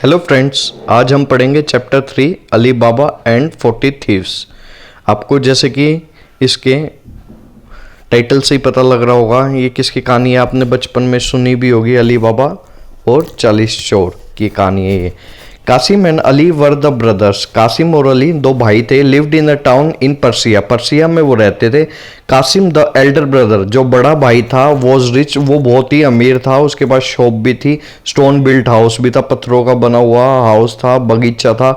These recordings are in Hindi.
हेलो फ्रेंड्स, आज हम पढ़ेंगे chapter 3 Ali Baba and 40 thieves. आपको जैसे कि इसके टाइटल से ही पता लग रहा होगा ये किसकी कहानी है। आपने बचपन में सुनी भी होगी, अली बाबा और 40 चोर की कहानी है ये। Cassim and Ali were the brothers. Cassim और अली दो भाई थे। Lived in a town in Persia. Persia में वो रहते थे। कासिम द एल्डर ब्रदर, जो बड़ा भाई था, वॉज रिच, वो बहुत ही अमीर था। उसके पास शॉप भी थी, स्टोन बिल्ट हाउस भी था, पत्थरों का बना हुआ हाउस था, बगीचा था।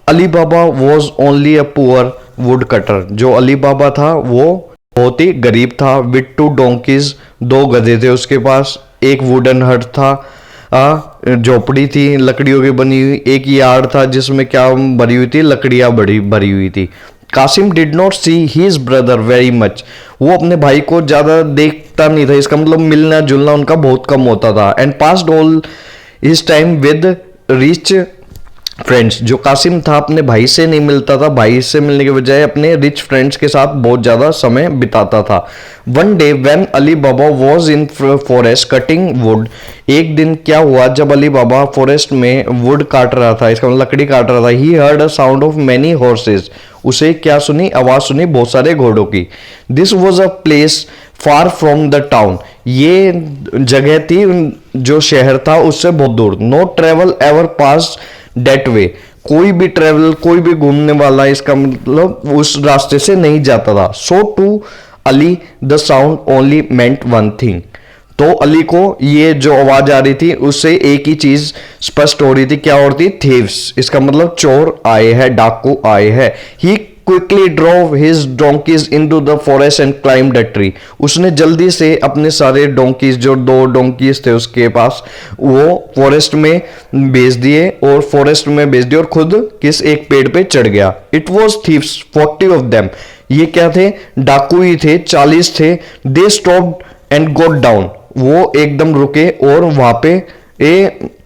Ali Baba was only a poor woodcutter. जो अली बाबा था वो बहुत ही गरीब था। विद टू डोंकीज, दो गधे थे उसके पास। एक वुडन हट था, झोपड़ी थी लकड़ियों की बनी हुई। एक यार्ड था जिसमें क्या भरी हुई थी, लकड़ियां बड़ी भरी हुई थी। Cassim did not see his brother very much. वो अपने भाई को ज्यादा देखता नहीं था, इसका मतलब मिलना जुलना उनका बहुत कम होता था। And passed all his time with rich friends. जो कासिम था अपने भाई से नहीं मिलता था, भाई से मिलने के बजाय अपने रिच फ्रेंड्स के साथ बहुत ज्यादा समय बिताता था। One day when Ali Baba was in forest cutting would. एक दिन क्या हुआ, जब अली बाबा फॉरेस्ट में वुड काट रहा था, इसका मतलब लकड़ी काट रहा था। He heard a sound of many horse's. उसे क्या सुनी, आवाज सुनी बहुत सारे घोड़ों की। This was a place far from the town. ये जगह थी जो शहर था उससे बहुत दूर। नो ट्रेवल एवर पास डेट वे। कोई भी ट्रेवल, कोई भी घूमने वाला इसका मतलब उस रास्ते से नहीं जाता था। So to Ali the sound only meant one thing. तो अली को ये जो आवाज आ रही थी उससे एक ही चीज स्पष्ट हो रही थी। क्या हो रही थी? थीव्स। इसका मतलब चोर आए हैं, डाकू आए हैं। He quickly drove his donkeys into the forest and climbed a tree. उसने जल्दी से अपने सारे डोंकीज, जो दो डोंकीज थे उसके पास, वो फॉरेस्ट में भेज दिए और खुद किस एक पेड़ पे चढ़ गया। It was thieves 40 of them. ये क्या थे? डाकू ही थे, 40 थे। They stopped and got down. वो एकदम रुके और वहां पे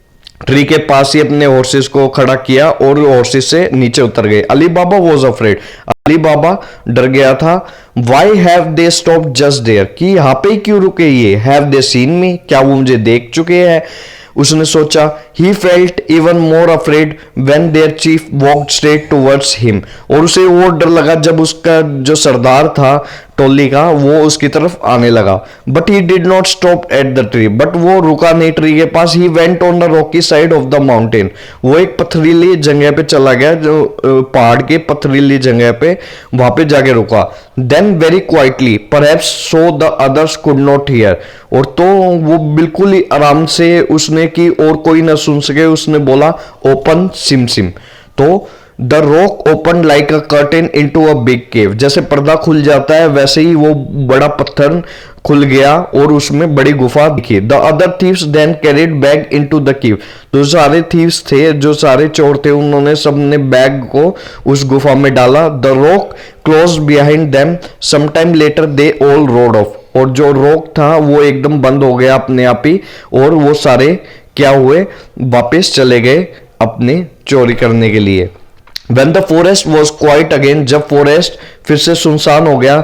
ट्री के पास ही अपने हॉर्सेस को खड़ा किया और हॉर्सेस से नीचे उतर गए। Ali Baba was afraid. Ali Baba डर गया था। Why have they stop just there, कि यहाँ पे क्यों रुके ये? हैव दे सीन मी, क्या वो मुझे देख चुके हैं? उसने सोचा। He felt even more afraid when their chief walked straight towards him. और उसे वो डर लगा जब उसका जो सरदार था टोली का, वो उसकी तरफ आने लगा। But he did not stop at the tree. But वो रुका नहीं ट्री के पास। He went on the rocky side of the mountain. वो एक पथरीली जगह पे चला गया, जो पहाड़ के पथरीली जगह पे, वहां पे जाके रुका। Then very quietly perhaps so the others could not hear. और तो वो बिल्कुल ही आराम से उसने की और कोई ना सुन सके, उसने बोला ओपन सिम सिम। तो the rock open like a curtain into a big cave. जैसे पर्दा खुल जाता है वैसे ही वो बड़ा पत्थर खुल गया और उसमें बड़ी गुफा दिखी। The other thieves then carried bag into the cave. तो सारे थीव्स थे, जो सारे चोर थे, उन्होंने सबने बैग को उस गुफा में डाला। The rock close behind them. Some time later they all rode off. और जो रॉक था वो एकदम बंद हो गया अपने आप ही, और वो सारे क्या हुए, वापस चले गए अपने चोरी करने के लिए। When the forest was quiet again, जब फॉरेस्ट फिर से सुनसान हो गया,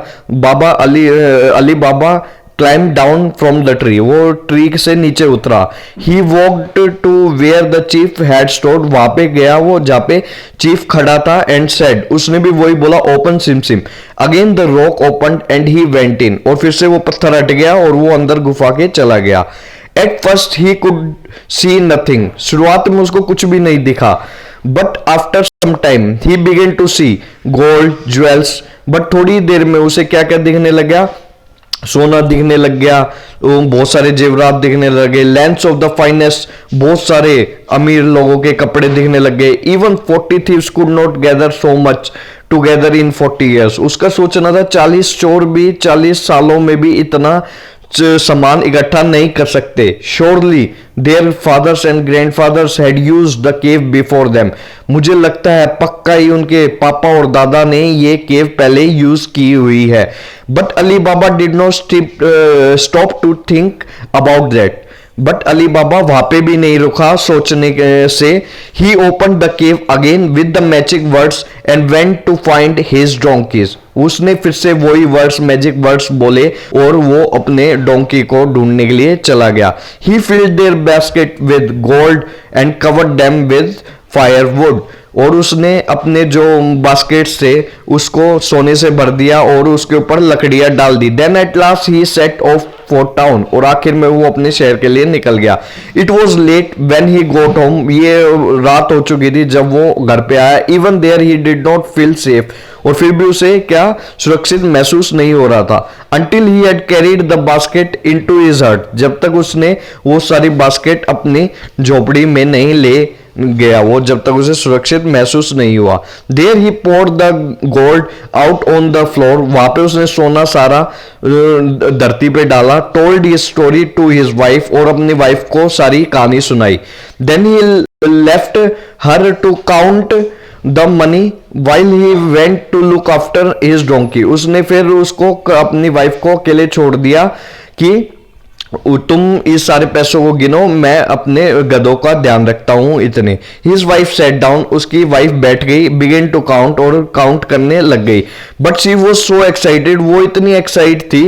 Ali Baba climb down from the tree. वो ट्री से नीचे उतरा। He walked to where the chief had stood. वहां पे गया वो जहाँ पे चीफ खड़ा था। एंड सेड, उसने भी वही बोला ओपन सिम SIM. Again the rock open and he went in. और फिर से वो पत्थर हट गया और वो अंदर गुफा के चला गया। At first he could see nothing. शुरुआत में उसको कुछ भी नहीं दिखा। But after some time he began to see gold jewels. But थोड़ी देर में उसे क्या क्या दिखने लगा? सोना दिखने लग गया, बहुत सारे जेवरात दिखने लगे। लैंड्स ऑफ द फाइनेस्ट, बहुत सारे अमीर लोगों के कपड़े दिखने लग गए। Even 40 thieves could not gather so much together in 40 years. उसका सोचना था 40 चोर भी 40 सालों में भी इतना सामान इकट्ठा नहीं कर सकते। Surely their fathers and grandfathers had used the cave before them. मुझे लगता है पक्का ही उनके पापा और दादा ने ये केव पहले यूज की हुई है। But Ali Baba did not stop to think about that. But Ali Baba वहां पे भी नहीं रुका सोचने से। He open the cave again with the magic words and went to find his donkeys. उसने फिर से वही वर्ड्स, मैजिक वर्ड्स बोले और वो अपने डोंकी को ढूंढने के लिए चला गया। He filled their basket with gold and covered them with firewood. और उसने अपने जो बास्केट्स थे उसको सोने से भर दिया और उसके ऊपर लकड़ियां डाल दी। Then at last he set off for town. और आखिर में वो अपने शहर के लिए निकल गया। It was late when he got home. ये रात हो चुकी थी जब वो घर पे आया। Even there he did not feel safe. और फिर भी उसे क्या सुरक्षित महसूस नहीं हो रहा था। Until he had carried the basket into his हट। जब तक उसने वो सारी बास्केट अपनी झोपड़ी में नहीं ले गया, वो जब तक उसे सुरक्षित महसूस नहीं हुआ। There he poured the gold out on the floor. वहां पे उसने सोना सारा धरती पे डाला। Told his story to his wife. और अपनी वाइफ को सारी कहानी सुनाई। Then he left her to count the money while he went to look after his donkey. उसने फिर उसको अपनी वाइफ को अकेले छोड़ दिया कि तुम इस सारे पैसों को गिनो, मैं अपने गधों का ध्यान रखता हूं इतने। His wife sat down. उसकी वाइफ बैठ गई। Begin to count. और काउंट करने लग गई। But she was so excited. वो इतनी एक्साइट थी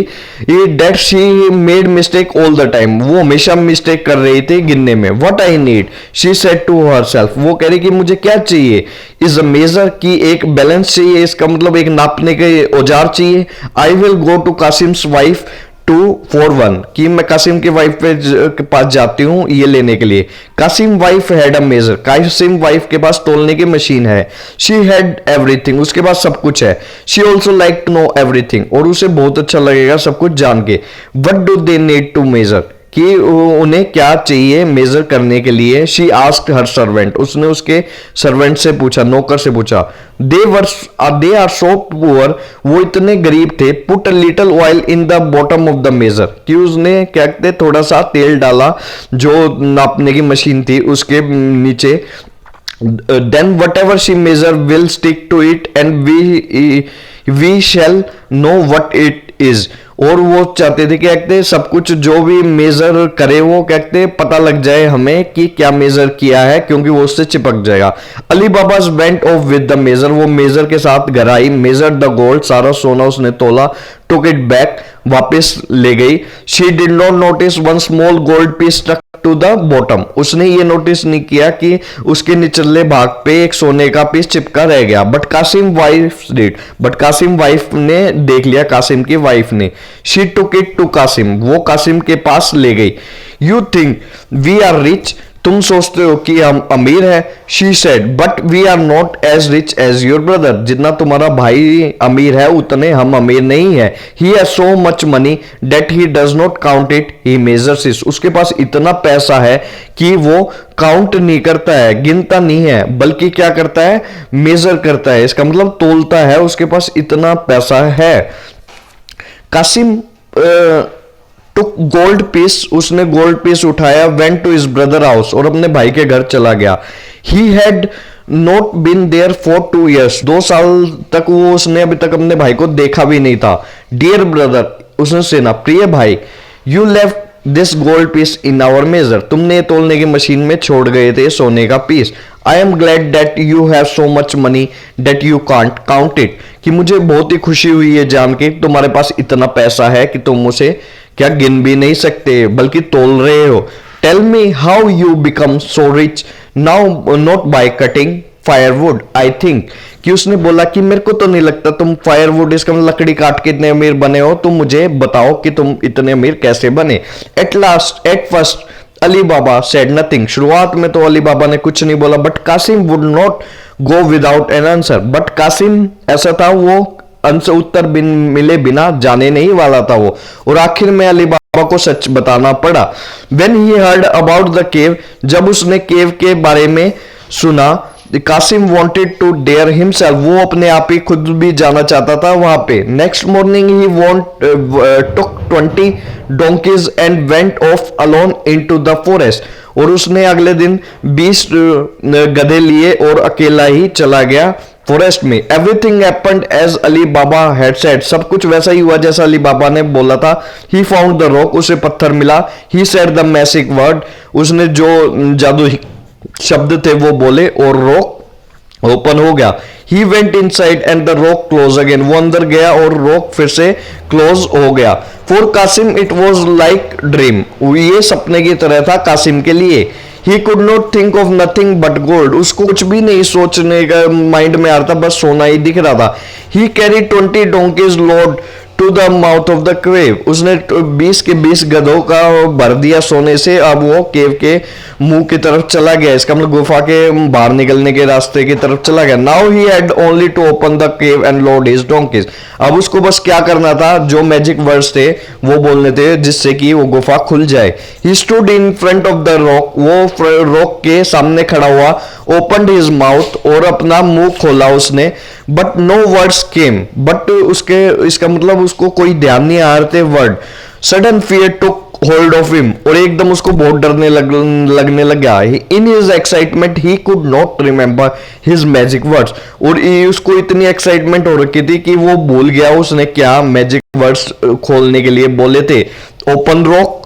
that she made mistake all the time. वो हमेशा मिस्टेक कर रही थी गिनने में। What I need, she said to herself. वो कह रही कि मुझे क्या चाहिए, इज अ मेजर की एक बैलेंस चाहिए। इसका मतलब एक नापने के औजार चाहिए। I will go to Kasim's wife 241 कि मैं कासिम की वाइफ के पास जाती हूं ये लेने के लिए। Cassim wife had a measure. Cassim wife के पास तोलने की मशीन है। She had everything. उसके पास सब कुछ है। She also like to know everything. और उसे बहुत अच्छा लगेगा सब कुछ जान के। What do they need to measure, कि उन्हें क्या चाहिए मेजर करने के लिए। She asked her servant. उसने उसके सर्वेंट से पूछा, नौकर से पूछा। They are so poor. वो इतने गरीब थे। Put a little oil in the bottom of the measure, कि उसने क्या कहते थोड़ा सा तेल डाला जो नापने की मशीन थी उसके नीचे। then whatever she measure will stick to it and we shall know what it is। और वो चाहते थे कि कहते सब कुछ जो भी मेजर करे वो कहते पता लग जाए हमें कि क्या मेजर किया है, क्योंकि वो उससे चिपक जाएगा। Ali Baba went off with the measure. वो मेजर के साथ घर आई। Measure the gold. सारा सोना उसने तोला। Took it back. वापस ले गई। She did not notice one small gold piece stuck to the bottom. उसने ये नोटिस नहीं किया कि उसके निचले भाग पे एक सोने का पीस चिपका रह गया। But Cassim wife did. But Cassim wife ने देख लिया, कासिम की वाइफ ने। She took it to Cassim. वो कासिम के पास ले गई। You think we are rich. तुम सोचते हो कि हम अमीर हैं। She said but we are not as rich as your brother. जितना तुम्हारा भाई अमीर है उतने हम अमीर नहीं है। He has so much money that he does not count it, he measures it. उसके पास इतना पैसा है कि वो काउंट नहीं करता है, गिनता नहीं है, बल्कि क्या करता है, मेजर करता है। इसका मतलब तोलता है। उसके पास इतना पैसा है। Cassim took gold piece. उसने गोल्ड पीस उठाया। Went to his brother house. और अपने भाई के घर चला गया। He had not been there for 2 years। 2 साल तक वो उसने अभी तक अपने भाई को देखा भी नहीं था। डियर ब्रदर, उसने सेना, प्रिय भाई, you left this gold piece in our measure. तुमने तोलने की मशीन में छोड़ गए थे सोने का पीस। I am glad that you have so much money that you can't count it. कि मुझे बहुत ही खुशी हुई है जान के तुम्हारे पास इतना पैसा है कि तुम उसे क्या गिन भी नहीं सकते, बल्कि तोल रहे हो। Tell me how you become so rich now, not by cutting firewood I think. कि उसने बोला कि मेरे को तो नहीं लगता तुम फायरवुड, इसका मतलब लकड़ी काट के इतने अमीर बने हो। तुम मुझे बताओ कि तुम इतने अमीर कैसे बने। At first Ali Baba said nothing. शुरुआत में तो अली बाबा ने कुछ नहीं बोला। But Cassim would not go without an answer. But Cassim ऐसा था, वो उत्तर मिले बिना जाने नहीं वाला था वो। और आखिर में अली बाबा को सच बताना पड़ा। When he heard about the cave, जब उसने केव के बारे में सुना, Qasim wanted to dare himself, वो अपने आप ही खुद भी जाना चाहता था वहां पे। Next morning he took 20 donkeys and went off alone into the forest। और उसने अगले दिन 20 गधे लिए और अकेला ही चला गया फॉरेस्ट में। Everything happened as Ali Baba had said. सब कुछ वैसा ही हुआ जैसा अली बाबा ने बोला था। He found the rock. उसे पत्थर मिला। He said the magic word. उसने जो जादू शब्द थे वो बोले और रॉक ओपन हो गया। He went inside and the rock close again, वो अंदर गया और रॉक फिर से क्लोज हो गया। For Cassim it was like dream, ये सपने की तरह था कासिम के लिए। He could not think of nothing but gold, उसको कुछ भी नहीं सोचने का माइंड में आ रहा था, बस सोना ही दिख रहा था। He carry 20 donkeys load to the mouth of the cave, उसने 20 के 20 गधों का भर दिया सोने से। अब वो केव के मुंह की तरफ चला गया, इसका मतलब गुफा के बाहर निकलने के रास्ते की तरफ चला गया। Now he had only to open the cave and load his donkeys, अब उसको बस क्या करना था, जो मैजिक वर्ड्स थे वो बोलने थे जिससे कि वो गुफा खुल जाए। He stood in front of the rock, वो रॉक के सामने खड़ा हुआ। ओपनड हिज माउथ, और अपना मुंह खोला उसने। But no words came, but उसके इसका मतलब उसको कोई ध्यान नहीं आ रहे थे word. Sudden fear took hold of him, और एकदम उसको बहुत डरने लगने लग गया। In his excitement he could not remember his magic words, और उसको इतनी एक्साइटमेंट हो रखी थी कि वो भूल गया उसने क्या मैजिक वर्ड्स खोलने के लिए बोले थे। Open rock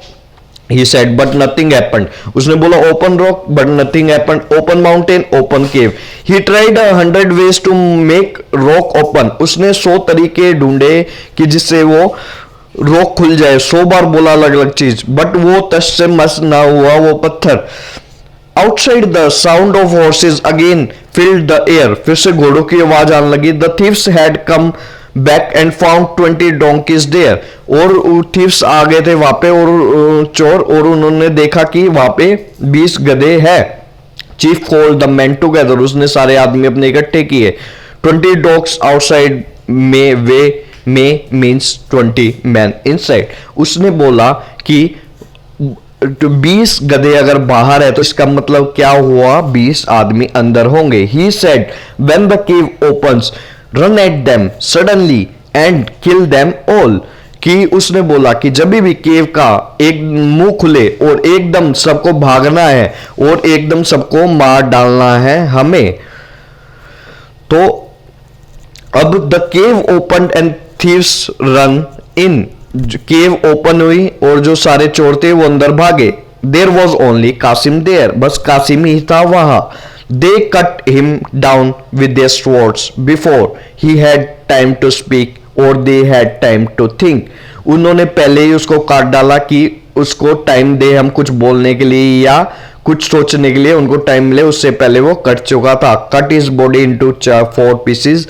he said but nothing happened, उसने बोला open rock but nothing happened, open mountain open cave, he tried 100 ways to make rock open, उसने 100 तरीके ढूंढे कि जिससे वो रॉक खुल जाए, 100 बार बोला अलग अलग चीज, बट वो तस से मस ना हुआ वो पत्थर। Outside the sound of horses again filled the air, फिर से घोड़ों की आवाज आने लगी। The thieves had come back and found 20 donkeys there, और थीव्स आ गए थे वहां पे, और चोर, और उन्होंने देखा कि वहां पे 20 गधे हैं। Chief called the man together, उसने सारे आदमी अपने इकट्ठे किए। 20 dogs आउटसाइड में वे में मीन्स 20 मैन इनसाइड, उसने बोला कि 20 गधे अगर बाहर है तो इसका मतलब क्या हुआ, 20 आदमी अंदर होंगे। He said when the cave opens run at them suddenly and kill them all, कि उसने बोला कि जब भी केव का एक मुंह खुले और एकदम सबको भागना है और एकदम सबको मार डालना है हमें। तो अब the cave open and thieves run in, cave open हुई और जो सारे चोर थे वो अंदर भागे। There was only Kasim there, बस कासिम ही था वहां। They cut him down with their swords before he had time to speak और they had time to think, उन्होंने पहले ही उसको काट डाला कि उसको टाइम दे हम कुछ बोलने के लिए या कुछ सोचने के लिए उनको टाइम मिले, उससे पहले वो कट चुका था। Cut is body into 4 pieces,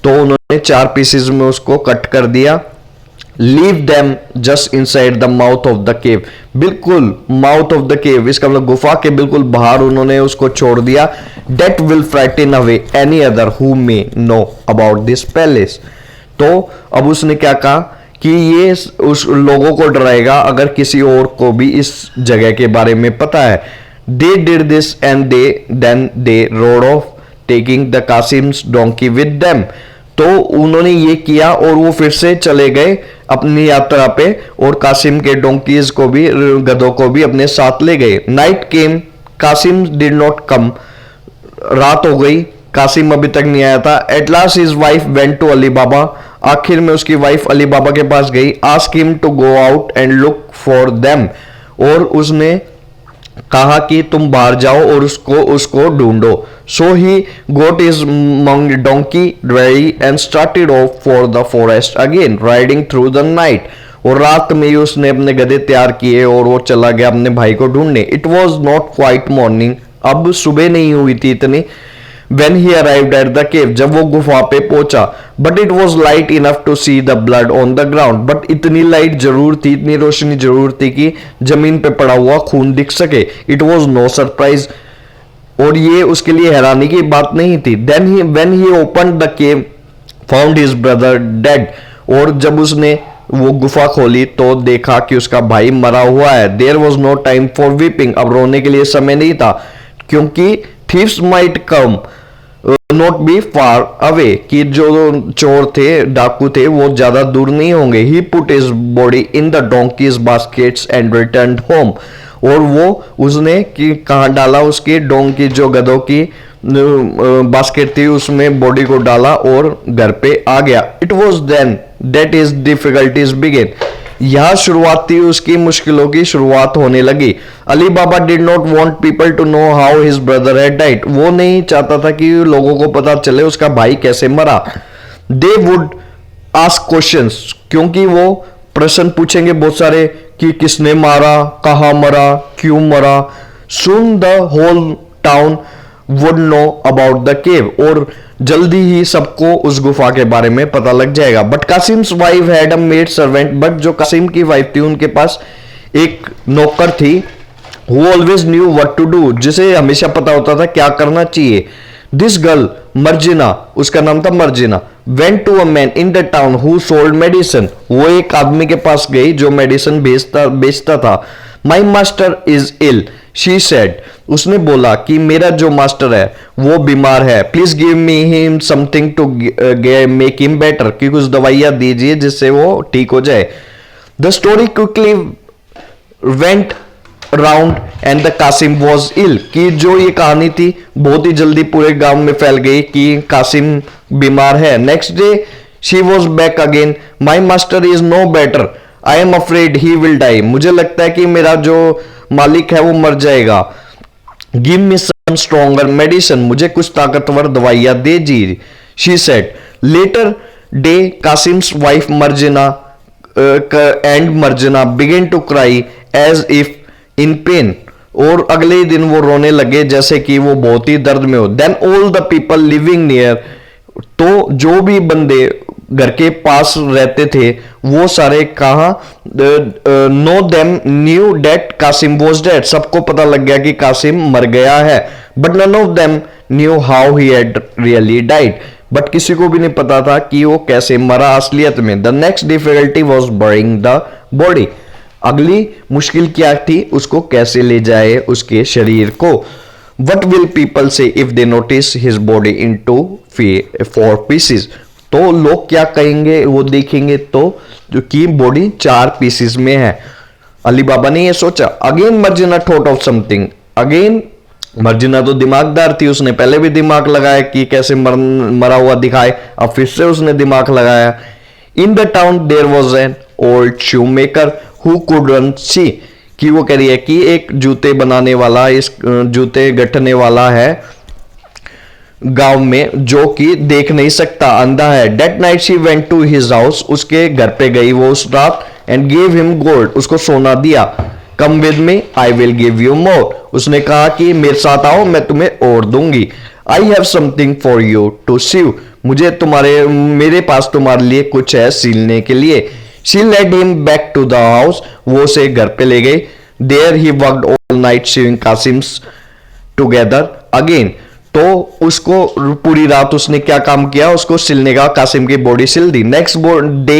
तो उन्होंने 4 पीसेस में उसको कट कर दिया। Leave them just inside the mouth of the केव, बिल्कुल माउथ ऑफ द केव, इसका मतलब गुफा के बिल्कुल बाहर उन्होंने उसको छोड़ दिया। That will frighten away any other who may know about this palace, तो अब उसने क्या कहा कि ये उस लोगों को डराएगा अगर किसी और को भी इस जगह के बारे में पता है। They did this and then they rode off taking the Kasim's donkey with them, तो उन्होंने ये किया और वो फिर से चले गए अपनी यात्रा पे और कासिम के डोंकीज को भी, गधों को भी अपने साथ ले गए। Night came, Kasim did not come, रात हो गई, कासिम अभी तक नहीं आया था। At last his wife went to Ali Baba, आखिर में उसकी वाइफ अली बाबा के पास गई। Ask him to go out and look for them, और उसने कहा कि तुम बाहर जाओ और उसको ढूंढो। So he got his donkey ready and started off for the forest again riding through the night, और रात में ही उसने अपने गधे तैयार किए और वो चला गया अपने भाई को ढूंढने। It was not quite morning, अब सुबह नहीं हुई थी इतनी। When he arrived at the cave, जब वो गुफा पे पहुंचा, but it was light enough to see the blood on the ground, but इतनी लाइट जरूर थी, इतनी रोशनी जरूर थी कि जमीन पे पड़ा हुआ खून दिख सके। It was no surprise, और ये उसके लिए हैरानी की बात नहीं थी। When he opened the cave, found his brother dead, और जब उसने वो गुफा खोली तो देखा कि उसका भाई मरा हुआ है। There was no time for weeping, अब रोने के लिए समय नहीं था, क्योंकि thieves might come not be far away, कि जो चोर थे, डाकू थे, वो ज्यादा दूर नहीं होंगे। He put his body in the donkey's baskets and return home, और वो उसने कि कहाँ डाला, उसके डोंकी जो गधों की बास्केट थी उसमें बॉडी को डाला और घर पे आ गया। It was then that his difficulties begin, यह शुरुआती उसकी मुश्किलों की शुरुआत होने लगी। अली बाबा did not want people to know how his brother had died. वो नहीं चाहता था कि लोगों को पता चले उसका भाई कैसे मरा। दे वुड आस्क क्वेश्चंस, क्योंकि वो प्रश्न पूछेंगे बहुत सारे कि किसने मारा, कहाँ मरा, क्यों मरा। Soon the whole town would know about the cave, और जल्दी ही सबको उस गुफा के बारे में पता लग जाएगा। But Kasim's wife had a maid servant, but जो कासिम की वाइफ थी उनके पास एक नौकर थी। Who always knew what to do, जिसे हमेशा पता होता था क्या करना चाहिए। दिस गर्ल मर्जिना, उसका नाम था Marjina, went to a man in the town who sold medicine. वो एक आदमी के पास गई जो मेडिसिन बेचता था। My master is ill, she said, उसने बोला कि मेरा जो मास्टर है वो बीमार है, please give me him something to make him better, कि कुछ दवाइयां दीजिए जिससे वो ठीक हो जाए। The story quickly went round and the Cassim was ill, कि जो ये कहानी थी बहुत ही जल्दी पूरे गांव में फैल गई कि कासिम बीमार है। Next day she was back again, my master is no better, I am afraid he will die, मुझे लगता है कि मेरा जो मालिक है वो मर जाएगा। Give me some stronger medicine, मुझे कुछ ताकतवर दवाइयां दे जी, she said. Later day Kasim's wife Marjina and Marjina begin to cry as if in pain, और अगले दिन वो रोने लगे जैसे कि वो बहुत ही दर्द में हो। Then all the people living near, तो जो भी बंदे घर के पास रहते थे वो सारे कहा, no them knew that Cassim was dead, सबको पता लग गया कि कासिम मर गया है। But none of them knew how he had really died, but किसी को भी नहीं पता था कि वो कैसे मरा असलियत में। The next difficulty was burying the body, अगली मुश्किल क्या थी, उसको कैसे ले जाए उसके शरीर को। What will people say if they notice his body into 4 pieces, तो लोग क्या कहेंगे वो देखेंगे तो जो कि बॉडी 4 पीसेस में है। अली बाबा ने ये सोचा। Again Marjina thought of something, again Marjina तो दिमागदार थी, उसने पहले भी दिमाग लगाया कि कैसे मरा हुआ दिखाए, अब फिर से उसने दिमाग लगाया। In the town there was an old shoe maker who couldn't see, कि वो कह रही है कि एक जूते बनाने वाला, इस जूते गठने वाला है गांव में जो कि देख नहीं सकता, अंधा है। That night she went to his house, उसके घर पे गई वो उस रात, एंड गिव हिम गोल्ड, उसको सोना दिया। Come with me I will give you more, उसने कहा कि मेरे साथ आओ मैं तुम्हें और दूंगी। I have something for you to sew, मुझे मेरे पास तुम्हारे लिए कुछ है सीलने के लिए। She led him back to the house, वो उसे घर पे ले गई। There he worked all night sewing Kasim's together again, तो उसको पूरी रात उसने क्या काम किया, उसको सिलने का, कासिम की बॉडी सिल दी। Next day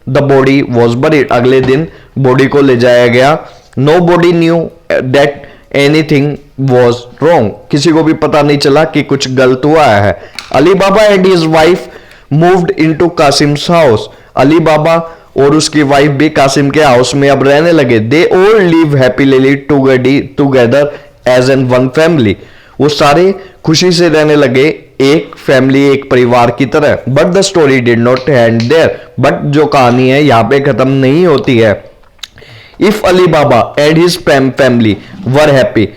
the body was buried, अगले दिन बॉडी को ले जाया गया। Nobody knew that anything was wrong, किसी को भी पता नहीं चला कि कुछ गलत हुआ है। अली बाबा and his wife moved into Kasim's house, Ali बाबा और उसकी वाइफ भी कासिम के हाउस में अब रहने लगे। They all live happily together as an one family, वो सारे खुशी से रहने लगे एक फैमिली, एक परिवार की तरह। But the story did not end there, but जो कहानी है यहाँ पे खत्म नहीं होती है। If Ali Baba and his family were happy,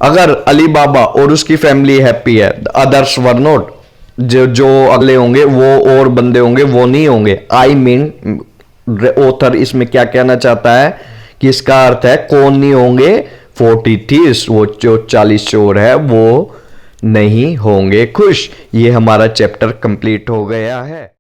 अगर अली बाबा और उसकी फैमिली हैप्पी है, अदर्स वर नॉट, जो अगले होंगे वो और बंदे होंगे वो नहीं होंगे। आई मीन ऑथर इसमें क्या कहना चाहता है कि इसका अर्थ है कौन नहीं होंगे, 40 थीव्स, वो जो 40 चोर है वो नहीं होंगे खुश। ये हमारा चैप्टर कंप्लीट हो गया है।